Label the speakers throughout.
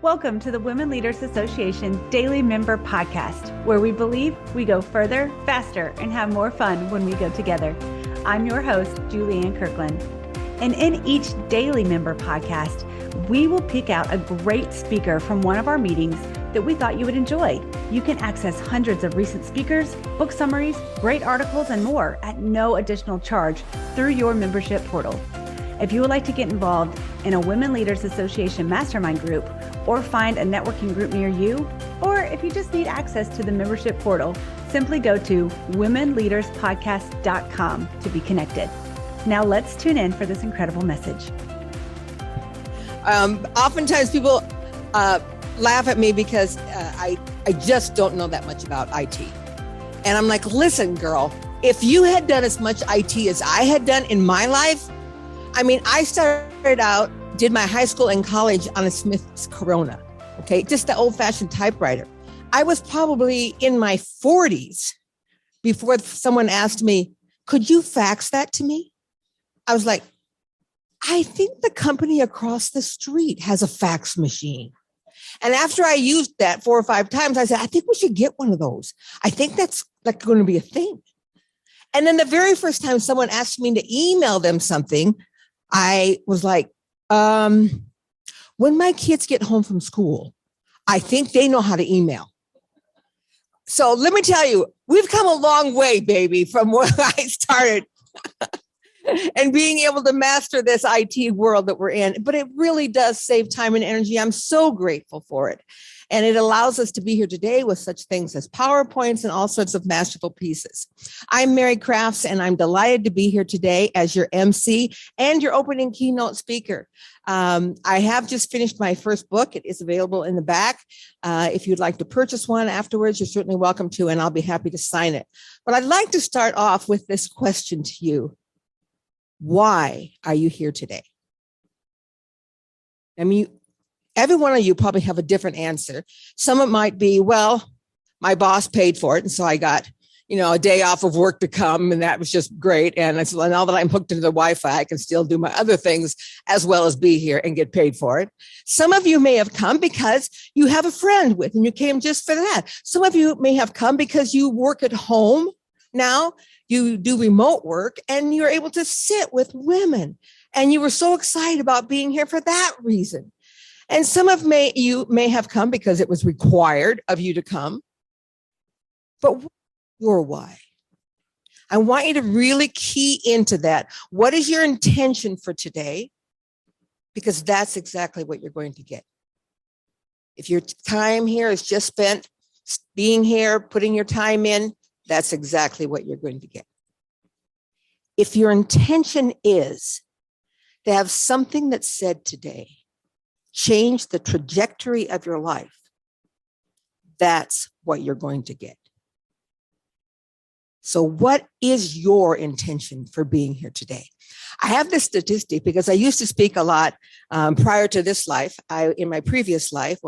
Speaker 1: Welcome to the Women Leaders Association Daily Member Podcast, where we believe we go further, faster, and have more fun when we go together. I'm your host, Julianne Kirkland. And in each Daily Member Podcast, we will pick out a great speaker from one of our meetings that we thought you would enjoy. You can access hundreds of recent speakers, book summaries, great articles, and more at no additional charge through your membership portal. If you would like to get involved in a Women Leaders Association mastermind group or find a networking group near you, or if you just need access to the membership portal, simply go to womenleaderspodcast.com to be connected. Now let's tune in for this incredible message.
Speaker 2: Oftentimes people laugh at me because I just don't know that much about IT. And I'm like, listen, girl, if you had done as much IT as I had done in my life, I mean, I started out, did my high school and college on a Smith's Corona, okay? Just the old-fashioned typewriter. I was probably in my 40s before someone asked me, could you fax that to me? I was like, I think the company across the street has a fax machine. And after I used that 4 or 5 times, I said, I think we should get one of those. I think that's like going to be a thing. And then the very first time someone asked me to email them something, I was like, when my kids get home from school, I think they know how to email. So let me tell you, we've come a long way, baby, from where I started and being able to master this IT world that we're in. But it really does save time and energy. I'm so grateful for it. And it allows us to be here today with such things as PowerPoints and all sorts of masterful pieces. I'm Mary Crafts, and I'm delighted to be here today as your MC and your opening keynote speaker. I have just finished my first book. It is available in the back. If you'd like to purchase one afterwards, you're certainly welcome to, and I'll be happy to sign it. But I'd like to start off with this question to you. Why are you here today? I mean, every one of you probably have a different answer. Some of it might be, well, my boss paid for it, and so I got, a day off of work to come, and that was just great. And now that I'm hooked into the Wi-Fi, I can still do my other things as well as be here and get paid for it. Some of you may have come because you have a friend with, and you came just for that. Some of you may have come because you work at home now. You do remote work, and you're able to sit with women, and you were so excited about being here for that reason. And some of you may have come because it was required of you to come. But what's your why? I want you to really key into that. What is your intention for today? Because that's exactly what you're going to get. If your time here is just spent being here, putting your time in, that's exactly what you're going to get. If your intention is to have something that's said today change the trajectory of your life, that's what you're going to get. So what is your intention for being here today? I have this statistic because I used to speak a lot prior to this life. In my previous life,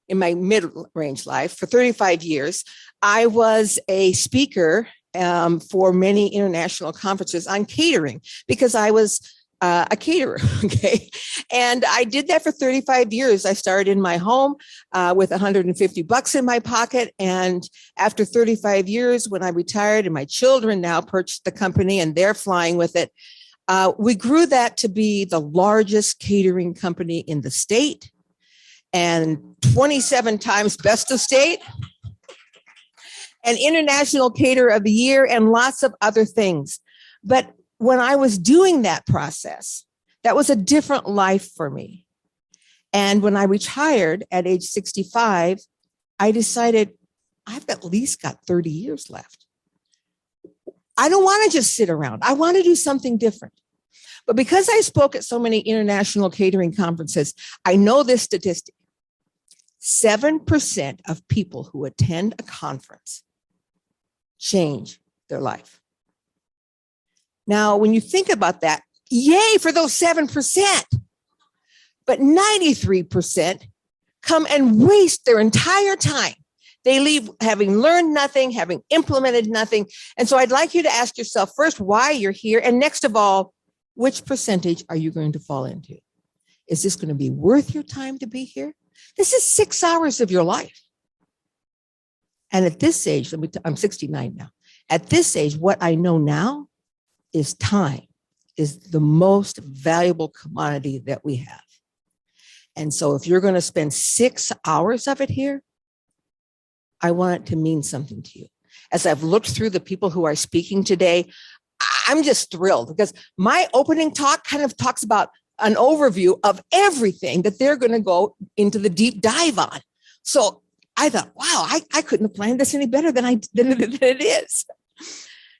Speaker 2: in my mid-range life, for 35 years, I was a speaker for many international conferences on catering because I was a caterer, okay? And I did that for 35 years. I started in my home with $150 in my pocket. And after 35 years, when I retired and my children now purchased the company and they're flying with it, we grew that to be the largest catering company in the state and 27 times best of state and International Caterer of the Year and lots of other things. But when I was doing that process, that was a different life for me. And when I retired at age 65, I decided I've at least got 30 years left. I don't want to just sit around. I want to do something different. But because I spoke at so many international catering conferences, I know this statistic. 7% of people who attend a conference change their life. Now, when you think about that, yay for those 7%, but 93% come and waste their entire time. They leave having learned nothing, having implemented nothing. And so I'd like you to ask yourself first why you're here. And next of all, which percentage are you going to fall into? Is this going to be worth your time to be here? This is 6 hours of your life. And at this age, I'm 69 now. At this age, what I know now is time is the most valuable commodity that we have. And so if you're going to spend 6 hours of it here, I want it to mean something to you. As I've looked through the people who are speaking today, I'm just thrilled because my opening talk kind of talks about an overview of everything that they're going to go into the deep dive on. So I thought, wow, I couldn't have planned this any better than it is.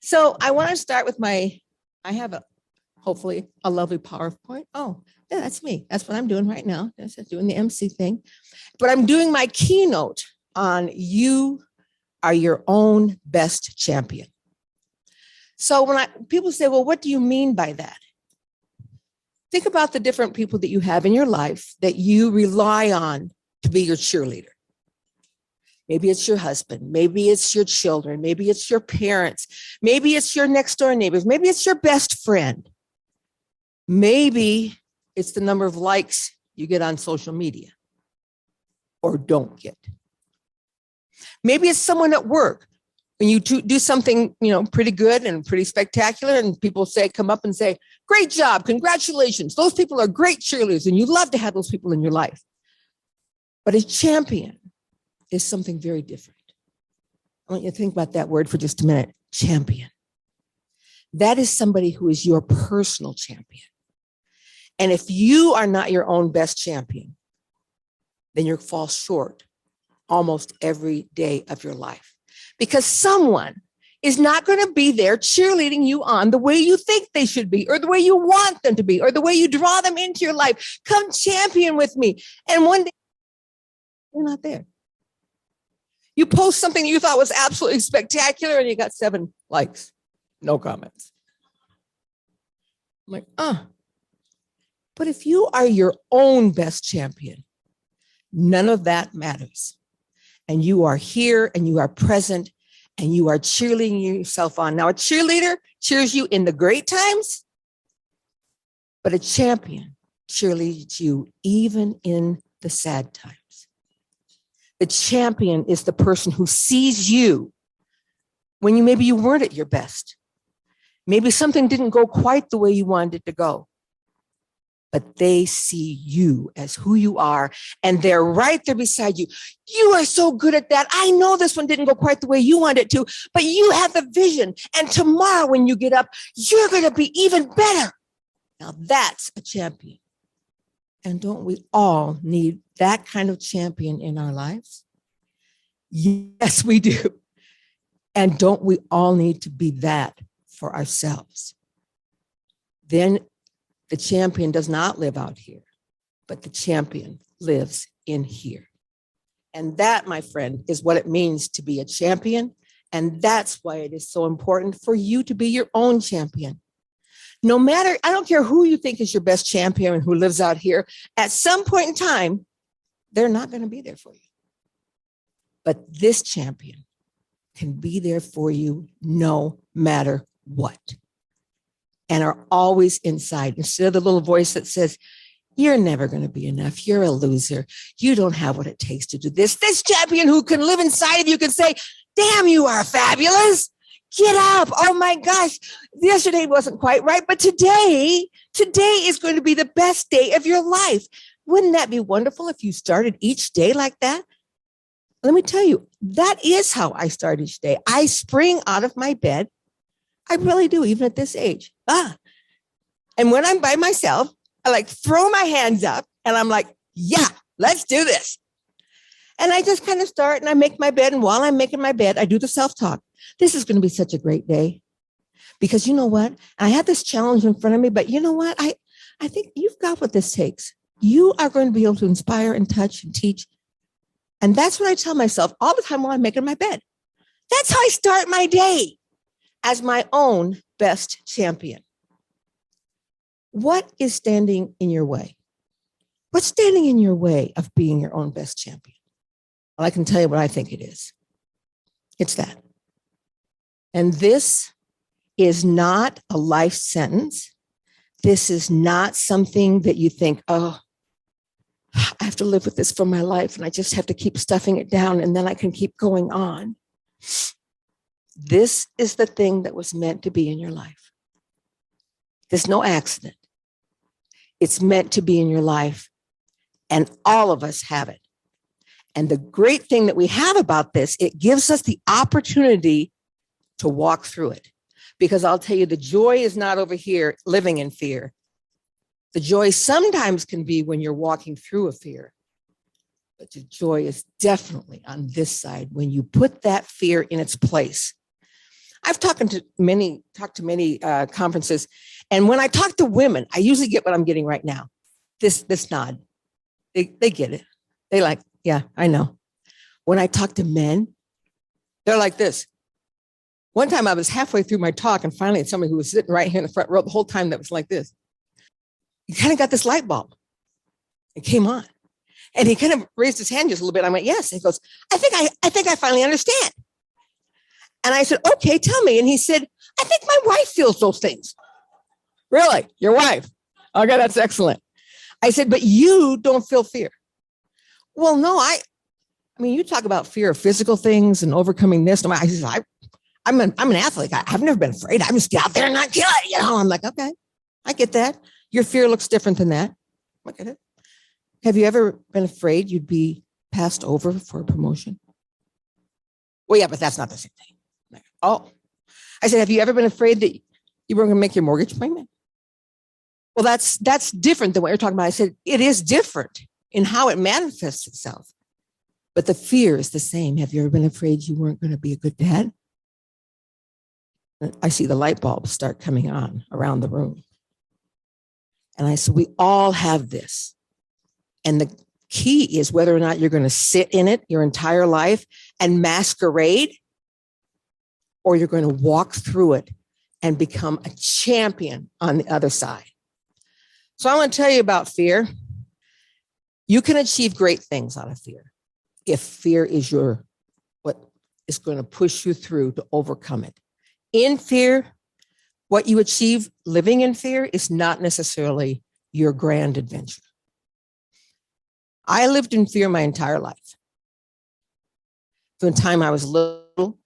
Speaker 2: So I want to start with I have hopefully a lovely PowerPoint. Oh, yeah, that's me. That's what I'm doing right now. That's doing the MC thing. But I'm doing my keynote on you are your own best champion. So when people say, well, what do you mean by that? Think about the different people that you have in your life that you rely on to be your cheerleader. Maybe it's your husband. Maybe it's your children. Maybe it's your parents. Maybe it's your next door neighbors. Maybe it's your best friend. Maybe it's the number of likes you get on social media or don't get. Maybe it's someone at work. When you do something, pretty good and pretty spectacular, and people come up and say, great job, congratulations. Those people are great cheerleaders, and you love to have those people in your life. But a champion is something very different. I want you to think about that word for just a minute, champion. That is somebody who is your personal champion. And if you are not your own best champion, then you fall short almost every day of your life. Because someone is not going to be there cheerleading you on the way you think they should be, or the way you want them to be, or the way you draw them into your life. Come champion with me. And one day, they're not there. You post something you thought was absolutely spectacular and you got 7 likes, no comments. I'm like, But if you are your own best champion, none of that matters. And you are here and you are present and you are cheerleading yourself on. Now, a cheerleader cheers you in the great times, but a champion cheerleads you even in the sad times. The champion is the person who sees you when maybe you weren't at your best. Maybe something didn't go quite the way you wanted it to go. But they see you as who you are, and they're right there beside you. You are so good at that. I know this one didn't go quite the way you wanted it to, but you have the vision. And tomorrow when you get up, you're going to be even better. Now that's a champion. And don't we all need that kind of champion in our lives? Yes, we do. And don't we all need to be that for ourselves? Then the champion does not live out here, but the champion lives in here. And that, my friend, is what it means to be a champion. And that's why it is so important for you to be your own champion. No matter, I don't care who you think is your best champion and who lives out here, at some point in time, they're not going to be there for you. But this champion can be there for you no matter what. And are always inside, instead of the little voice that says, you're never going to be enough. You're a loser. You don't have what it takes to do this. This champion who can live inside of you can say, damn, you are fabulous. Get up. Oh my gosh. Yesterday wasn't quite right, but today is going to be the best day of your life. Wouldn't that be wonderful if you started each day like that? Let me tell you, that is how I start each day. I spring out of my bed. I really do, even at this age. And when I'm by myself, I throw my hands up and I'm like, yeah, let's do this. And I just kind of start and I make my bed. And while I'm making my bed, I do the self-talk. This is going to be such a great day. Because you know what? I have this challenge in front of me, but you know what? I think you've got what this takes. You are going to be able to inspire and touch and teach. And that's what I tell myself all the time while I'm making my bed. That's how I start my day, as my own best champion. What is standing in your way? What's standing in your way of being your own best champion? Well, I can tell you what I think it is. It's that. And this is not a life sentence. This is not something that you think, oh, I have to live with this for my life and I just have to keep stuffing it down and then I can keep going on. This is the thing that was meant to be in your life. There's no accident. It's meant to be in your life, and all of us have it. And the great thing that we have about this, it gives us the opportunity to walk through it. Because I'll tell you, the joy is not over here living in fear. The joy sometimes can be when you're walking through a fear. But the joy is definitely on this side when you put that fear in its place. I've talked to many conferences, and when I talk to women, I usually get what I'm getting right now. This nod. They get it. They like, yeah, I know. When I talk to men, they're like this. One time I was halfway through my talk, and finally somebody who was sitting right here in the front row the whole time that was like this. He kind of got this light bulb. It came on. And he kind of raised his hand just a little bit. I went, yes. And he goes, I think I finally understand. And I said, okay, tell me. And he said, I think my wife feels those things. Really? Your wife? Okay, that's excellent. I said, but you don't feel fear. Well, no, I mean, you talk about fear of physical things and overcoming this. I said, I'm an athlete. I've never been afraid. I just get out there and not kill it. I'm like, okay, I get that. Your fear looks different than that. Look at it. Have you ever been afraid you'd be passed over for a promotion? Well, yeah, but that's not the same thing. Like, oh, I said, have you ever been afraid that you weren't going to make your mortgage payment? Well, that's different than what you're talking about. I said, it is different in how it manifests itself, but the fear is the same. Have you ever been afraid you weren't going to be a good dad? I see the light bulbs start coming on around the room. And I said, we all have this. And the key is whether or not you're going to sit in it your entire life and masquerade, or you're going to walk through it and become a champion on the other side. So I want to tell you about fear. You can achieve great things out of fear if fear is what is going to push you through to overcome it. In fear, what you achieve living in fear is not necessarily your grand adventure. I lived in fear my entire life. From the time I was little,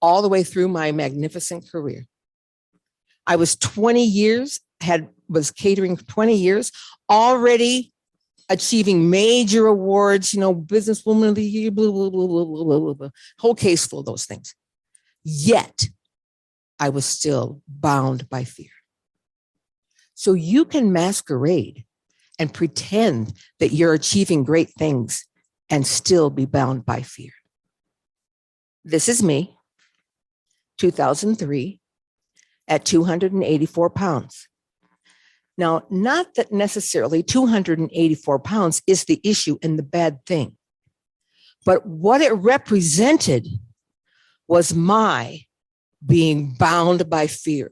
Speaker 2: all the way through my magnificent career. I was 20 years, was catering 20 years, already achieving major awards, businesswoman of the year, blah, blah, blah, blah, blah, blah, blah, whole case full of those things. Yet, I was still bound by fear. So you can masquerade and pretend that you're achieving great things and still be bound by fear. This is me, 2003, at 284 pounds. Now, not that necessarily 284 pounds is the issue and the bad thing, but what it represented was my being bound by fear.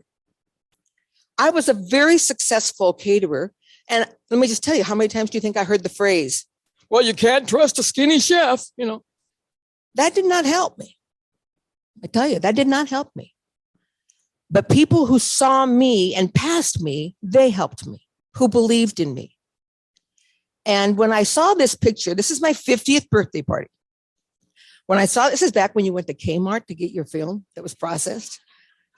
Speaker 2: I was a very successful caterer. And let me just tell you, how many times do you think I heard the phrase, well, you can't trust a skinny chef, That did not help me. I tell you, that did not help me. But people who saw me and passed me, they helped me, who believed in me. And when I saw this picture, this is my 50th birthday party. When I saw, this is back when you went to Kmart to get your film that was processed.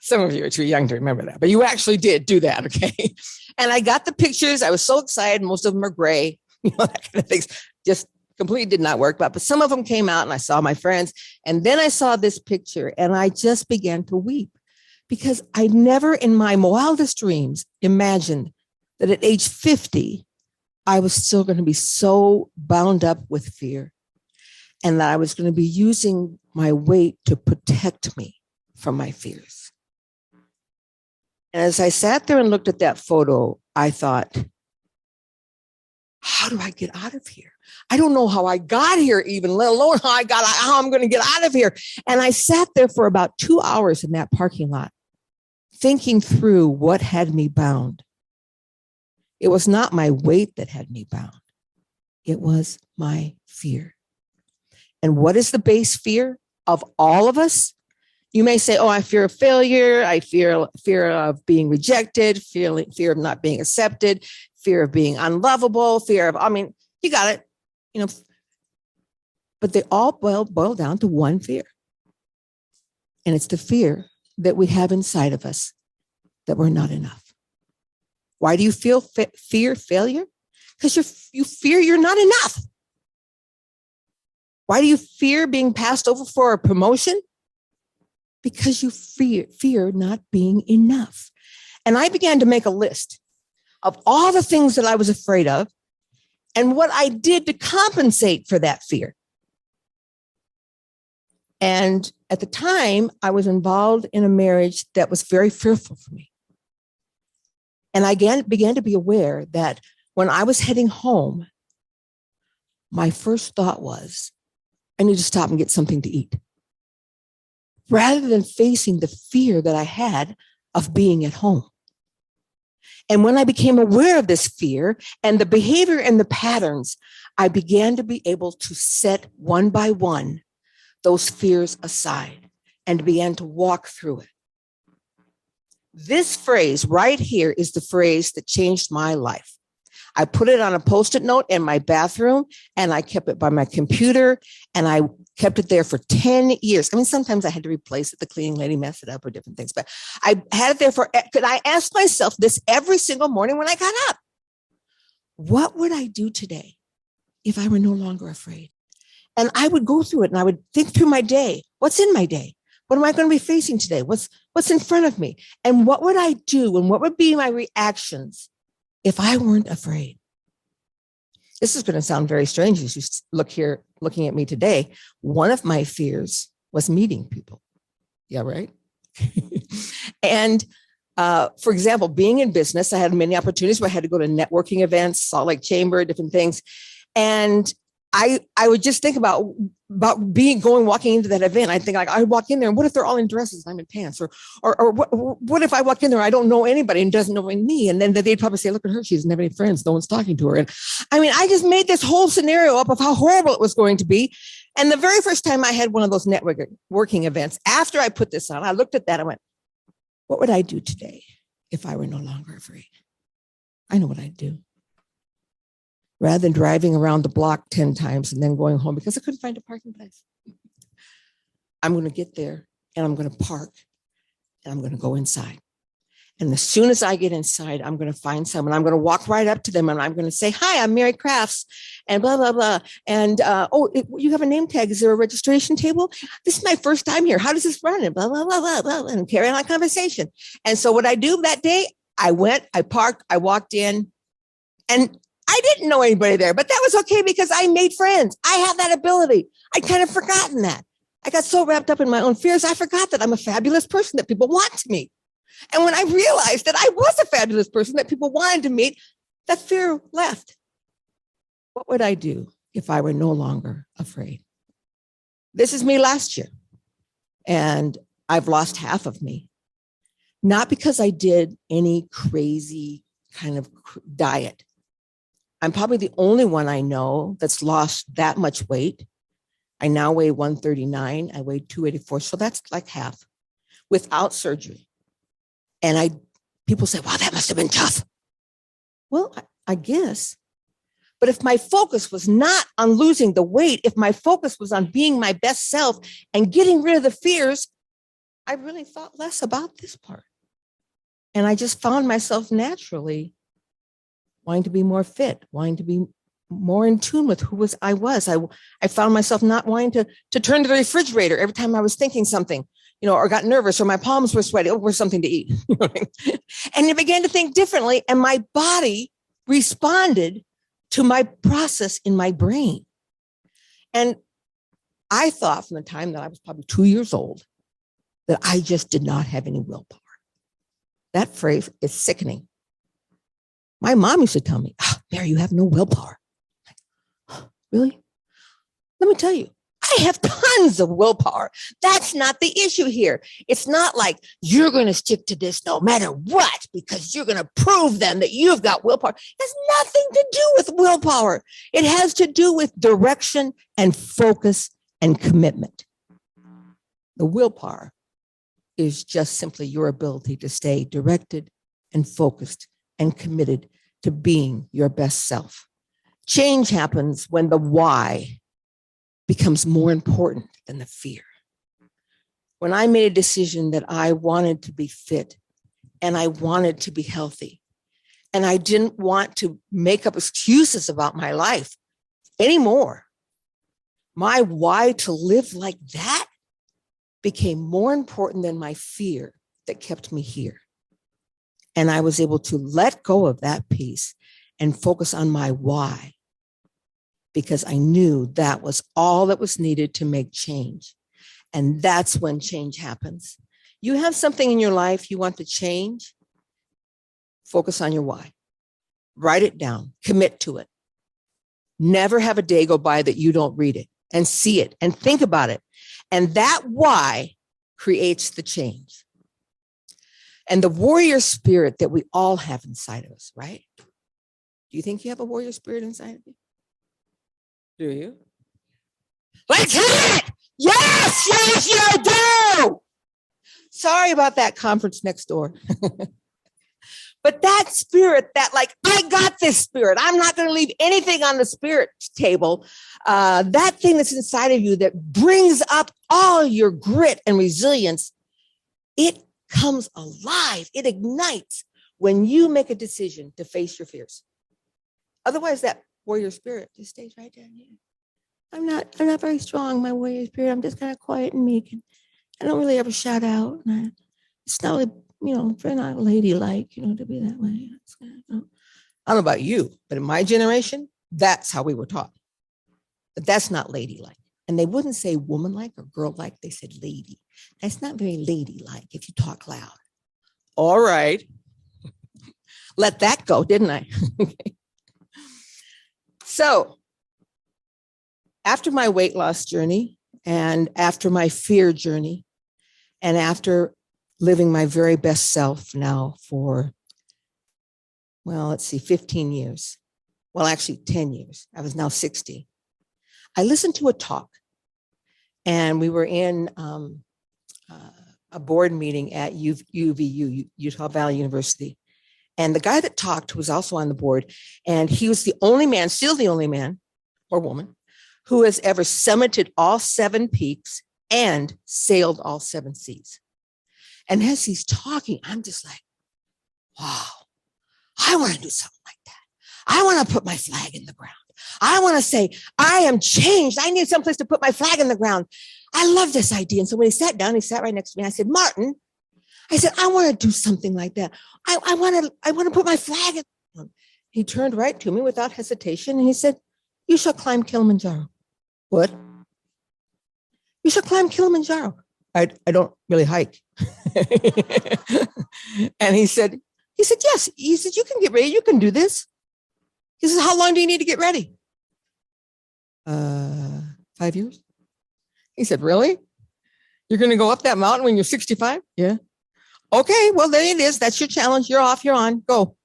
Speaker 2: Some of you are too young to remember that, but you actually did do that, okay? And I got the pictures. I was so excited. Most of them are gray, that kind of things. Just completely did not work. But some of them came out and I saw my friends. And then I saw this picture and I just began to weep because I never in my wildest dreams imagined that at age 50, I was still going to be so bound up with fear and that I was going to be using my weight to protect me from my fears. And as I sat there and looked at that photo, I thought, how do I get out of here? I don't know how I got here even, let alone how I'm going to get out of here. And I sat there for about 2 hours in that parking lot, thinking through what had me bound. It was not my weight that had me bound. It was my fear. And what is the base fear of all of us? You may say, oh, I fear of failure. I fear of being rejected, fear of not being accepted, fear of being unlovable, You got it. But they all boil down to one fear. And it's the fear that we have inside of us that we're not enough. Why do you fear failure? Because you fear you're not enough. Why do you fear being passed over for a promotion? Because you fear not being enough. And I began to make a list of all the things that I was afraid of and what I did to compensate for that fear. And at the time, I was involved in a marriage that was very fearful for me. And I began to be aware that when I was heading home, my first thought was, I need to stop and get something to eat, rather than facing the fear that I had of being at home. And when I became aware of this fear and the behavior and the patterns, I began to be able to set one by one those fears aside and began to walk through it. This phrase right here is the phrase that changed my life. I put it on a Post-it note in my bathroom, and I kept it by my computer, and I kept it there for 10 years. I mean, sometimes I had to replace it. The cleaning lady messed it up or different things, but I had it there could I ask myself this every single morning when I got up? What would I do today if I were no longer afraid? And I would go through it and I would think through my day. What's in my day? What am I going to be facing today? What's in front of me? And what would I do? And what would be my reactions if I weren't afraid? This is going to sound very strange as you look here, looking at me today. One of my fears was meeting people. Yeah, right? And for example, being in business, I had many opportunities where I had to go to networking events, Salt Lake Chamber, different things. And I would just think about walking into that event. I think I walk in there, and what if they're all in dresses and I'm in pants? Or what if I walk in there, I don't know anybody and doesn't know me? And then they'd probably say, look at her, she doesn't have any friends. No one's talking to her. And I mean, I just made this whole scenario up of how horrible it was going to be. And the very first time I had one of those networking events, after I put this on, I looked at that, I went, what would I do today if I were no longer afraid? I know what I'd do. Rather than driving around the block 10 times and then going home because I couldn't find a parking place. I'm going to get there and I'm going to park and I'm going to go inside. And as soon as I get inside, I'm going to find someone. I'm going to walk right up to them and I'm going to say, hi, I'm Mary Crafts and blah, blah, blah. And, you have a name tag. Is there a registration table? This is my first time here. How does this run? And blah, blah, blah, blah, blah, and carry on a conversation. And so what I do that day, I went, I parked, I walked in, and I didn't know anybody there, but that was okay because I made friends. I have that ability. I'd kind of forgotten that. I got so wrapped up in my own fears, I forgot that I'm a fabulous person that people want to meet. And when I realized that I was a fabulous person that people wanted to meet, that fear left. What would I do if I were no longer afraid? This is me last year, and I've lost half of me. Not because I did any crazy kind of diet. I'm probably the only one I know that's lost that much weight. I now weigh 139. I weighed 284. So that's like half without surgery. And people say, wow, that must have been tough. Well, I guess. But if my focus was not on losing the weight, if my focus was on being my best self and getting rid of the fears, I really thought less about this part. And I just found myself naturally wanting to be more fit, wanting to be more in tune with who I was. I found myself not wanting to turn to the refrigerator every time I was thinking something, or got nervous or my palms were sweaty. Oh, where's something to eat? And I began to think differently, and my body responded to my process in my brain. And I thought from the time that I was probably 2 years old that I just did not have any willpower. That phrase is sickening. My mom used to tell me, Mary, you have no willpower. Really? Let me tell you, I have tons of willpower. That's not the issue here. It's not like you're going to stick to this no matter what, because you're going to prove them that you've got willpower. It has nothing to do with willpower. It has to do with direction and focus and commitment. The willpower is just simply your ability to stay directed and focused and committed to being your best self. Change happens when the why becomes more important than the fear. When I made a decision that I wanted to be fit and I wanted to be healthy, and I didn't want to make up excuses about my life anymore, my why to live like that became more important than my fear that kept me here. And I was able to let go of that piece and focus on my why, because I knew that was all that was needed to make change. And that's when change happens. You have something in your life you want to change, focus on your why. Write it down, commit to it. Never have a day go by that you don't read it and see it and think about it. And that why creates the change. And the warrior spirit that we all have inside of us, right? Do you think you have a warrior spirit inside of you? Do you? Let's hit it! Yes, yes, you do! Sorry about that conference next door. But that spirit, that like, I got this spirit. I'm not going to leave anything on the spirit table. That thing that's inside of you that brings up all your grit and resilience, it comes alive. It ignites when you make a decision to face your fears. Otherwise, that warrior spirit just stays right down here. I'm not very strong, my warrior spirit. I'm just kind of quiet and meek. And I don't really ever shout out. It's not really, very not ladylike, to be that way. I don't know about you, but in my generation, that's how we were taught. But that's not ladylike. And they wouldn't say woman-like or girl-like. They said lady. That's not very ladylike if you talk loud. All right. Let that go, didn't I? So after my weight loss journey and after my fear journey and after living my very best self now for, 15 years. Well, actually 10 years. I was now 60. I listened to a talk, and we were in a board meeting at UVU, Utah Valley University. And the guy that talked was also on the board, and he was the only man, still the only man or woman, who has ever summited all 7 peaks and sailed all 7 seas. And as he's talking, I'm just like, wow, I want to do something like that. I want to put my flag in the ground. I want to say, I am changed. I need someplace to put my flag in the ground. I love this idea. And so when he sat down, he sat right next to me. I said, Martin, I want to do something like that. I want to put my flag in the ground. He turned right to me without hesitation, and he said, you shall climb Kilimanjaro. What? You shall climb Kilimanjaro. I don't really hike. And he said, yes. He said, you can get ready. You can do this. He says, how long do you need to get ready? 5 years. He said, really? You're going to go up that mountain when you're 65? Yeah. Okay, well, there it is. That's your challenge. You're off. You're on. Go.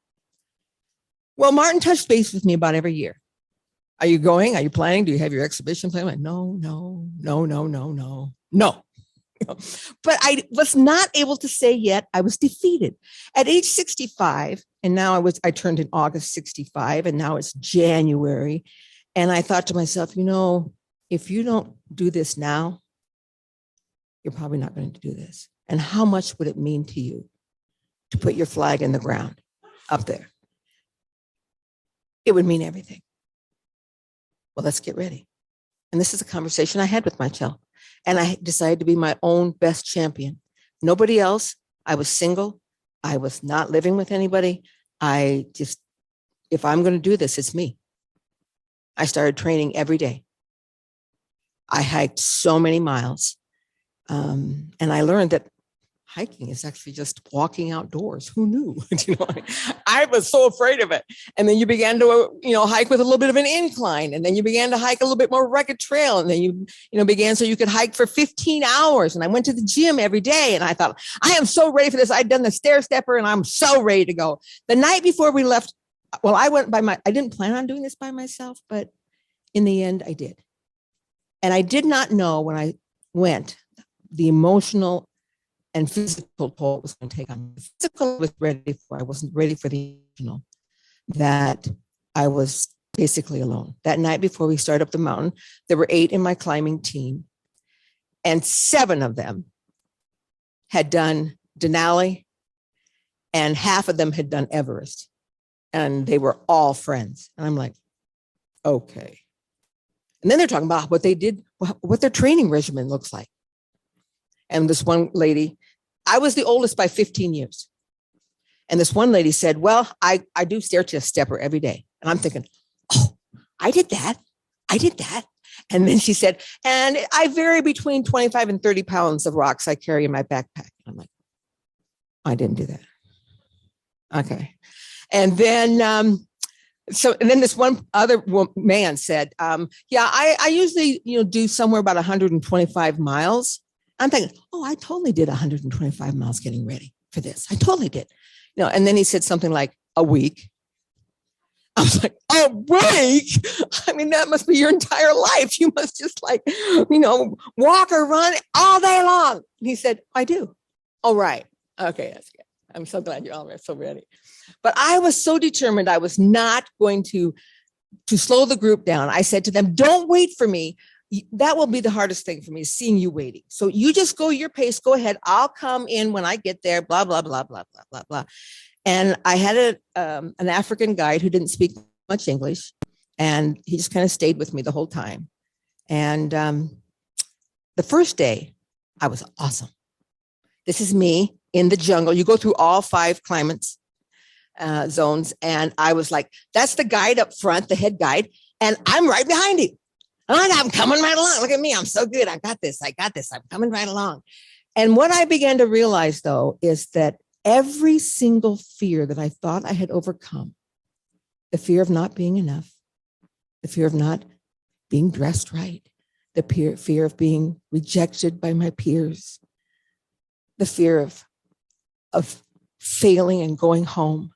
Speaker 2: Well, Martin touched base with me about every year. Are you going? Are you planning? Do you have your exhibition plan? I'm like, no. But I was not able to say yet. I was defeated at age 65. And now I turned in August 65, and now it's January. And I thought to myself, if you don't do this now, you're probably not going to do this. And how much would it mean to you to put your flag in the ground up there? It would mean everything. Well, let's get ready. And this is a conversation I had with myself. And I decided to be my own best champion. Nobody else. I was single. I was not living with anybody. If I'm going to do this, it's me. I started training every day. I hiked so many miles. And I learned that hiking is actually just walking outdoors. Who knew? I was so afraid of it. And then you began to, hike with a little bit of an incline. And then you began to hike a little bit more rugged trail. And then you began so you could hike for 15 hours. And I went to the gym every day. And I thought, I am so ready for this. I'd done the stair stepper and I'm so ready to go. The night before we left, I didn't plan on doing this by myself, but in the end I did. And I did not know when I went the emotional and physical toll it was going to take on me. The physical I was ready for. I wasn't ready for the emotional. That I was basically alone. That night before we started up the mountain, there were 8 in my climbing team, and 7 of them had done Denali, and half of them had done Everest, and they were all friends. And I'm like, okay. And then they're talking about what they did, what their training regimen looks like. And this one lady, I was the oldest by 15 years. And this one lady said, well, I do stair chest stepper every day. And I'm thinking, oh, I did that. I did that. And then she said, and I vary between 25 and 30 pounds of rocks I carry in my backpack. I'm like, I didn't do that. Okay. And then, and then this one other man said, yeah, I usually, do somewhere about 125 miles. I'm thinking, oh, I totally did 125 miles getting ready for this. I totally did. And then he said something like a week. I was like, a week? I mean, that must be your entire life. You must just walk or run all day long. And he said, I do. Oh, right. Okay, that's good. I'm so glad you're all so ready. But I was so determined I was not going to slow the group down. I said to them, don't wait for me. That will be the hardest thing for me, seeing you waiting. So you just go your pace, go ahead. I'll come in when I get there, blah, blah, blah, blah, blah, blah, blah. And I had an African guide who didn't speak much English, and he just kind of stayed with me the whole time. And the first day, I was awesome. This is me in the jungle. You go through all 5 climates zones. And I was like, that's the guide up front, the head guide. And I'm right behind you. I'm coming right along. Look at me. I'm so good. I got this. I'm coming right along. And what I began to realize, though, is that every single fear that I thought I had overcome, the fear of not being enough, the fear of not being dressed right, the fear of being rejected by my peers, the fear of failing and going home,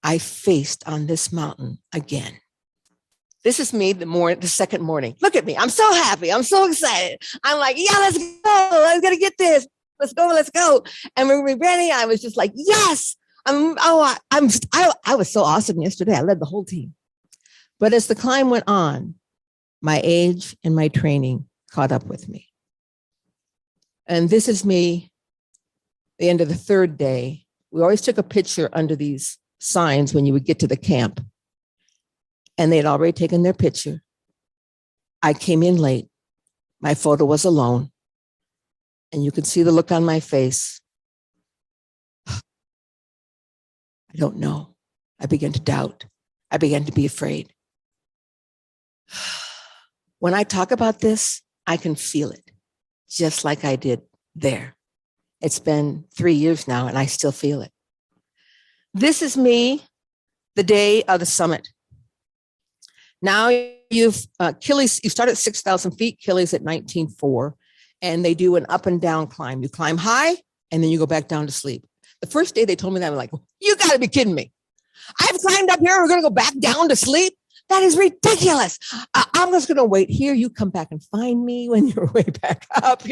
Speaker 2: I faced on this mountain again. This is me the second morning. Look at me. I'm so happy. I'm so excited. I'm like, yeah, let's go. I'm going to get this. Let's go. And when we were ready, I was just like, yes. I was so awesome yesterday. I led the whole team. But as the climb went on, my age and my training caught up with me. And this is me, the end of the 3rd day. We always took a picture under these signs when you would get to the camp. And they had already taken their picture. I came in late. My photo was alone. And you could see the look on my face. I don't know. I began to doubt. I began to be afraid. When I talk about this, I can feel it, just like I did there. It's been 3 years now, and I still feel it. This is me, the day of the summit. Now you've Achilles, you start at 6,000 feet, Achilles at 19,400, and they do an up and down climb. You climb high, and then you go back down to sleep. The first day they told me that, I'm like, you got to be kidding me. I've climbed up here. We're going to go back down to sleep. That is ridiculous. I'm just going to wait here. You come back and find me when you're way back up,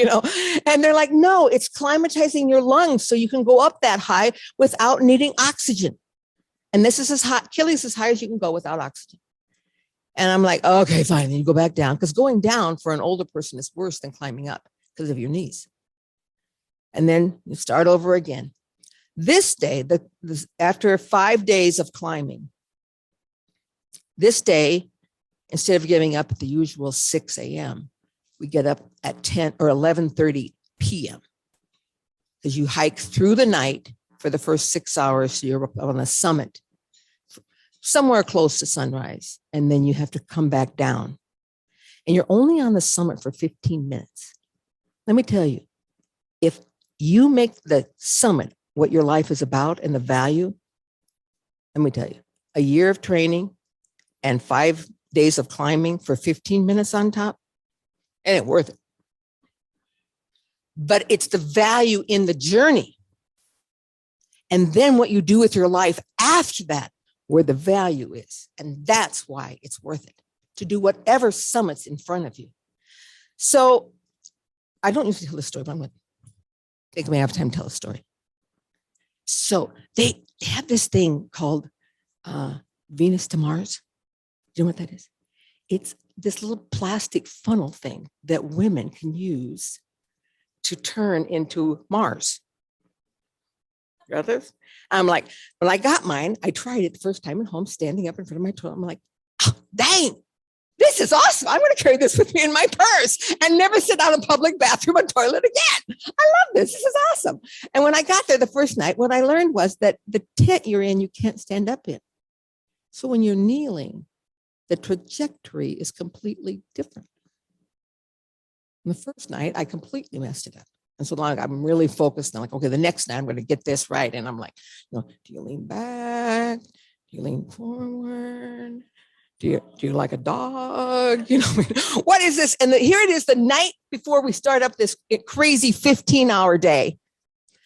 Speaker 2: And they're like, no, it's climatizing your lungs so you can go up that high without needing oxygen. And this is as high, Achilles as high as you can go without oxygen. And I'm like, okay, fine. Then you go back down, because going down for an older person is worse than climbing up because of your knees. And then you start over again. This day, after 5 days of climbing, this day, instead of getting up at the usual 6 a.m., we get up at 10 or 11:30 p.m. because you hike through the night for the first 6 hours. So you're up on the summit, somewhere close to sunrise, and then you have to come back down. And you're only on the summit for 15 minutes. Let me tell you, if you make the summit what your life is about and the value, let me tell you, a year of training and 5 days of climbing for 15 minutes on top, it ain't worth it. But it's the value in the journey. And then what you do with your life after that, where the value is. And that's why it's worth it, to do whatever summit's in front of you. So I don't usually tell the story, but I'm going to take me half time to tell a story. So they have this thing called Venus to Mars. Do you know what that is? It's this little plastic funnel thing that women can use to turn into Mars. Got this? I'm like, when I got mine, I tried it the first time at home, standing up in front of my toilet. I'm like, oh, dang, this is awesome. I'm going to carry this with me in my purse and never sit down in a public bathroom or toilet again. I love this. This is awesome. And when I got there the first night, what I learned was that the tent you're in, you can't stand up in. So when you're kneeling, the trajectory is completely different. And the first night, I completely messed it up. And so long, I'm really focused. I'm like, okay, the next night I'm going to get this right. And I'm like, do you lean back? Do you lean forward? Do you like a dog? What is this? And here it is, the night before we start up this crazy 15-hour day.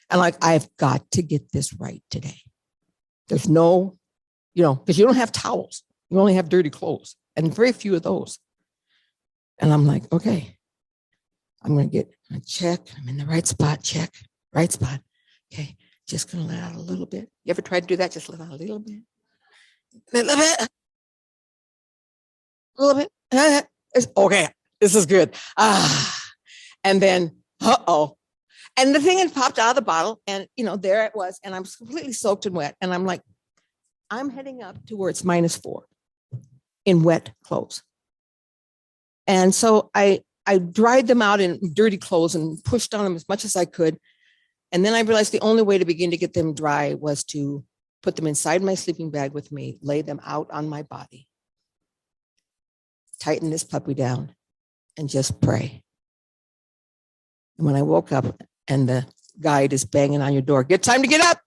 Speaker 2: And like, I've got to get this right today. There's no, because you don't have towels. You only have dirty clothes and very few of those. And I'm like, okay, I'm going to get a check. I'm in the right spot. Check. Right spot. Okay. Just going to let out a little bit. You ever tried to do that? Just let out a little bit. A little bit. A little bit. Okay. This is good. And then, and the thing had popped out of the bottle and, there it was. And I'm completely soaked and wet. And I'm like, I'm heading up to where it's -4 in wet clothes. And so I dried them out in dirty clothes and pushed on them as much as I could. And then I realized the only way to begin to get them dry was to put them inside my sleeping bag with me, lay them out on my body, tighten this puppy down, and just pray. And when I woke up and the guide is banging on your door, get time to get up.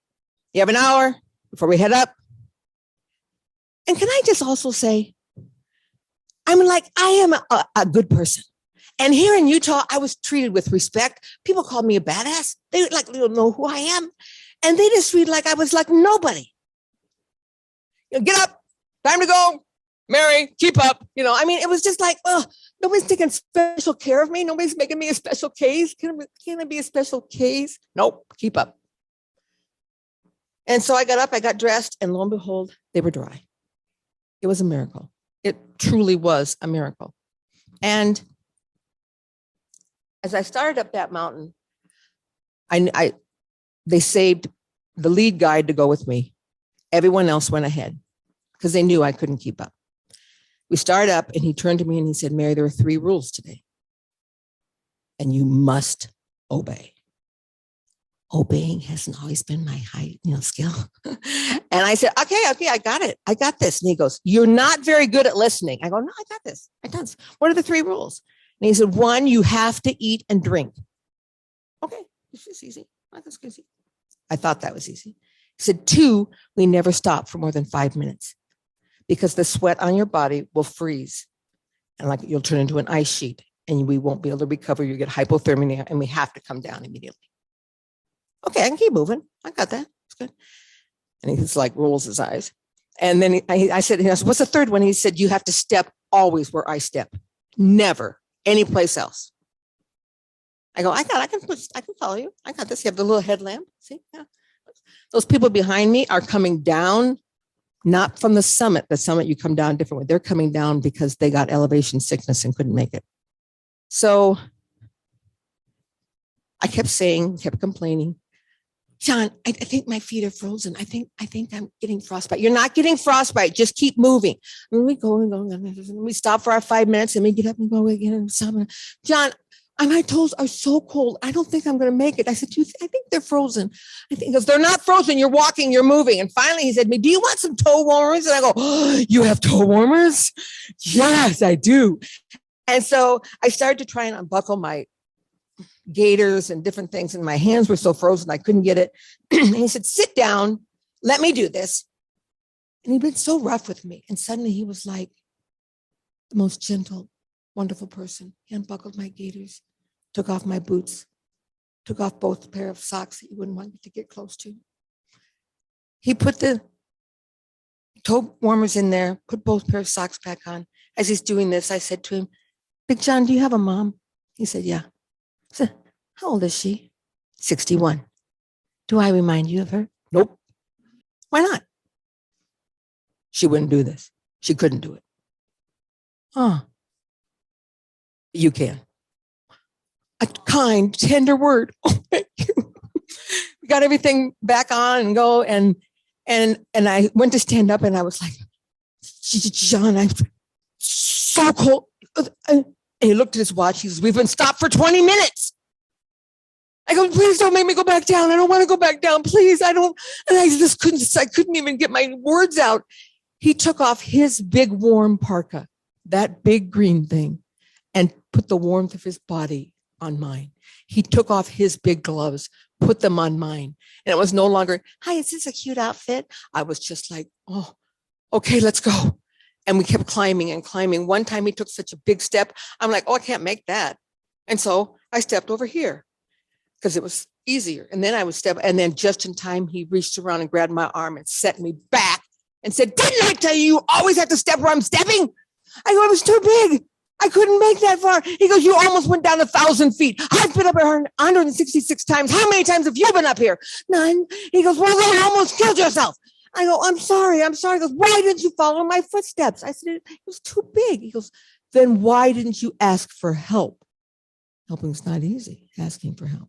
Speaker 2: You have an hour before we head up. And can I just also say, I am a good person. And here in Utah, I was treated with respect. People called me a badass. They don't know who I am. And they just treated like I was like nobody. Get up, time to go. Mary, keep up. It was just like, oh, nobody's taking special care of me. Nobody's making me a special case. Can I be a special case? Nope, keep up. And so I got up, I got dressed, and lo and behold, they were dry. It was a miracle. It truly was a miracle. And as I started up that mountain, they saved the lead guide to go with me. Everyone else went ahead because they knew I couldn't keep up. We started up and he turned to me and he said, Mary, there are 3 rules today. And you must obey. Obeying hasn't always been my high, skill. And I said, okay, I got it. I got this. And he goes, you're not very good at listening. I go, no, I got this. I got this. What are the 3 rules? And he said, 1, you have to eat and drink. Okay, this is easy. That's easy. I thought that was easy. He said, 2, we never stop for more than 5 minutes because the sweat on your body will freeze and you'll turn into an ice sheet and we won't be able to recover. You get hypothermia and we have to come down immediately. Okay, I can keep moving. I got that. It's good. And he's rolls his eyes. And then I said, what's the 3rd one? He said, you have to step always where I step, never any place else. I go, I can follow you. I got this. You have the little headlamp. See? Yeah. Those people behind me are coming down, not from the summit. The summit, you come down different way. They're coming down because they got elevation sickness and couldn't make it. So I kept complaining. John, I think my feet are frozen. I think I'm getting frostbite. You're not getting frostbite. Just keep moving. And we go and go. And we stop for our 5 minutes and we get up and go again. And stop. John, my toes are so cold. I don't think I'm going to make it. I said, I think they're frozen. I think because they're not frozen. You're walking, you're moving. And finally he said to me, do you want some toe warmers? And I go, oh, you have toe warmers? Yes, I do. And so I started to try and unbuckle my gaiters and different things. And my hands were so frozen, I couldn't get it. And he said, sit down, let me do this. And he'd been so rough with me. And suddenly he was like the most gentle, wonderful person. He unbuckled my gaiters, took off my boots, took off both pair of socks that you wouldn't want me to get close to. He put the toe warmers in there, put both pair of socks back on. As he's doing this, I said to him, Big John, do you have a mom? He said, yeah. I said, how old is she? 61. Do I remind you of her? Nope. Why not? She wouldn't do this. She couldn't do it. You can. A kind, tender word. Oh, thank you. We got everything back on and go. And I went to stand up and I was like, John, I'm so cold. And he looked at his watch. He says, we've been stopped for 20 minutes. I go, please don't make me go back down. I don't want to go back down. Please, I don't. And I just couldn't even get my words out. He took off his big warm parka, that big green thing, and put the warmth of his body on mine. He took off his big gloves, put them on mine. And it was no longer, hi, is this a cute outfit? I was just like, oh, okay, let's go. And we kept climbing and climbing. One time he took such a big step. I'm like, oh, I can't make that. And so I stepped over here because it was easier. And then I would step. And then just in time, he reached around and grabbed my arm and set me back and said, didn't I tell you always have to step where I'm stepping? I go, it was too big. I couldn't make that far. He goes, you almost went down 1,000 feet. I've been up here 166 times. How many times have you been up here? None. He goes, well, then you almost killed yourself. I go, I'm sorry. He goes, why didn't you follow my footsteps? I said, it was too big. He goes, then why didn't you ask for help? Helping's not easy, asking for help.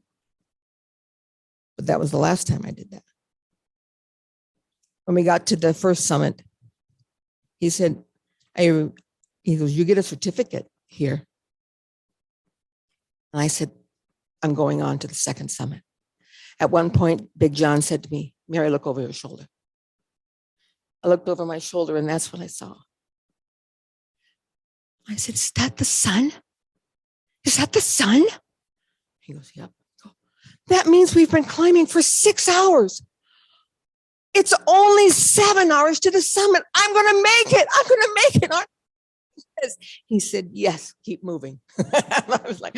Speaker 2: But that was the last time I did that. When we got to the first summit, he said, he goes, you get a certificate here. And I said, I'm going on to the second summit. At one point, Big John said to me, Mary, look over your shoulder. I looked over my shoulder and that's what I saw. I said, is that the sun? Is that the sun? He goes, yep. That means we've been climbing for 6 hours. It's only 7 hours to the summit. I'm going to make it. I'm going to make it. He said, yes, keep moving. I was like,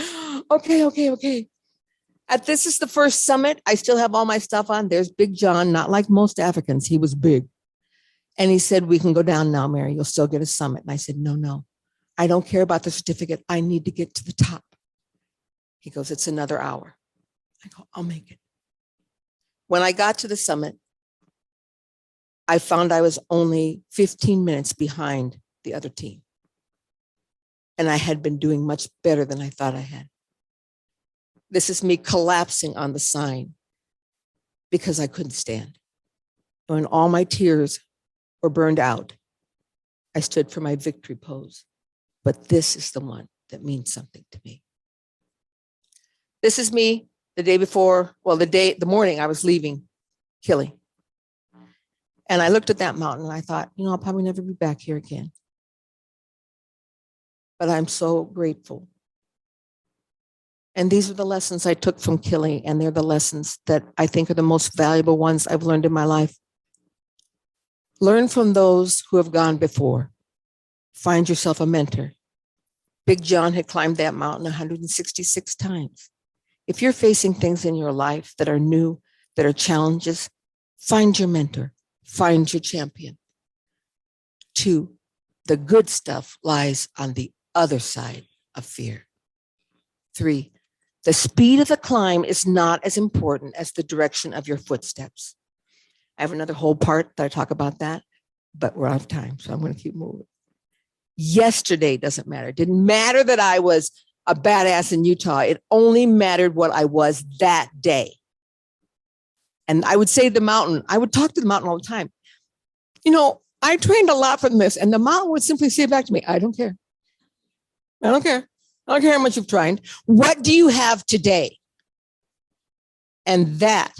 Speaker 2: okay. This is the first summit. I still have all my stuff on. There's Big John, not like most Africans. He was big. And he said, we can go down now, Mary. You'll still get a summit. And I said, no. I don't care about the certificate. I need to get to the top. He goes, it's another hour. I go, I'll make it. When I got to the summit, I found I was only 15 minutes behind the other team. And I had been doing much better than I thought I had. This is me collapsing on the sign because I couldn't stand. When all my tears were burned out, I stood for my victory pose. But this is the one that means something to me. This is me the day before, the morning I was leaving Kili. And I looked at that mountain and I thought, I'll probably never be back here again. But I'm so grateful. And these are the lessons I took from Kili, and they're the lessons that I think are the most valuable ones I've learned in my life. Learn from those who have gone before. Find yourself a mentor. Big John had climbed that mountain 166 times. If you're facing things in your life that are new, that are challenges, find your mentor, find your champion. 2, the good stuff lies on the other side of fear. 3, the speed of the climb is not as important as the direction of your footsteps. I have another whole part that I talk about that, but we're out of time, so I'm going to keep moving. Yesterday doesn't matter. It didn't matter that I was a badass in Utah. It only mattered what I was that day. And I would say the mountain, I would talk to the mountain all the time. I trained a lot from this, and the mountain would simply say back to me, I don't care. I don't care. I don't care how much you've trained. What do you have today? And that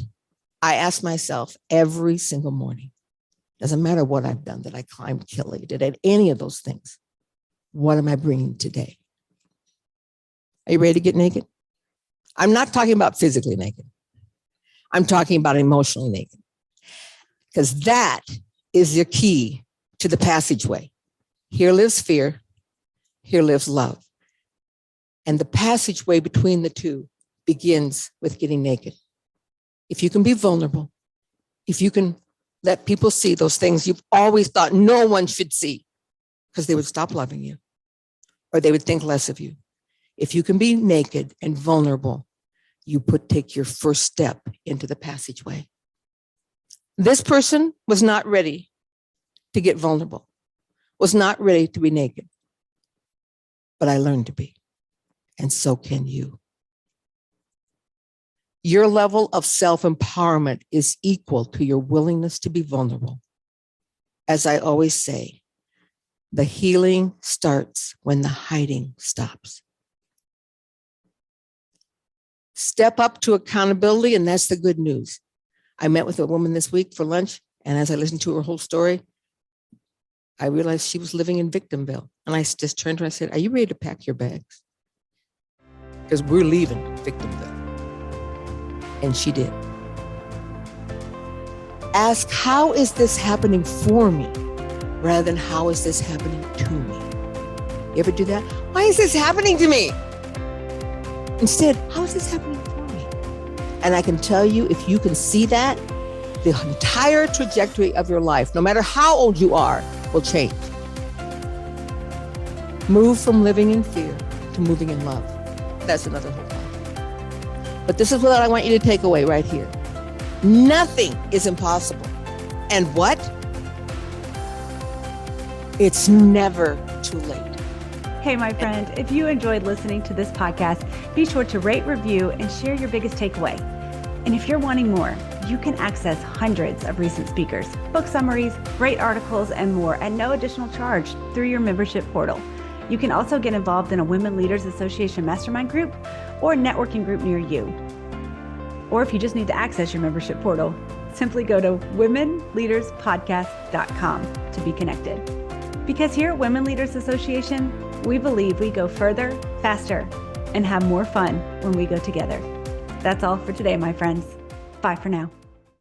Speaker 2: I ask myself every single morning. Doesn't matter what I've done, that I climbed Kili, did any of those things. What am I bringing today? Are you ready to get naked? I'm not talking about physically naked. I'm talking about emotionally naked. Because that is the key to the passageway. Here lives fear. Here lives love. And the passageway between the two begins with getting naked. If you can be vulnerable, if you can let people see those things you've always thought no one should see, because they would stop loving you or they would think less of you. If you can be naked and vulnerable, you take your first step into the passageway. This person was not ready to get vulnerable, was not ready to be naked. but I learned to be. And so can you. Your level of self-empowerment is equal to your willingness to be vulnerable. As I always say, the healing starts when the hiding stops. Step up to accountability, and that's the good news. I met with a woman this week for lunch, and as I listened to her whole story, I realized she was living in Victimville. And I just turned to her and I said, are you ready to pack your bags? Because we're leaving Victimville. And she did. Ask, how is this happening for me? Rather than how is this happening to me? You ever do that? Why is this happening to me? Instead, how is this happening for me? And I can tell you, if you can see that, the entire trajectory of your life, no matter how old you are, will change. Move from living in fear to moving in love. That's another whole life. But this is what I want you to take away right here. Nothing is impossible. And what? It's never too late.
Speaker 1: Hey, my friend, if you enjoyed listening to this podcast, be sure to rate, review, and share your biggest takeaway. And if you're wanting more, you can access hundreds of recent speakers, book summaries, great articles, and more at no additional charge through your membership portal. You can also get involved in a Women Leaders Association mastermind group or networking group near you. Or if you just need to access your membership portal, simply go to womenleaderspodcast.com to be connected. Because here at Women Leaders Association, we believe we go further, faster, and have more fun when we go together. That's all for today, my friends. Bye for now.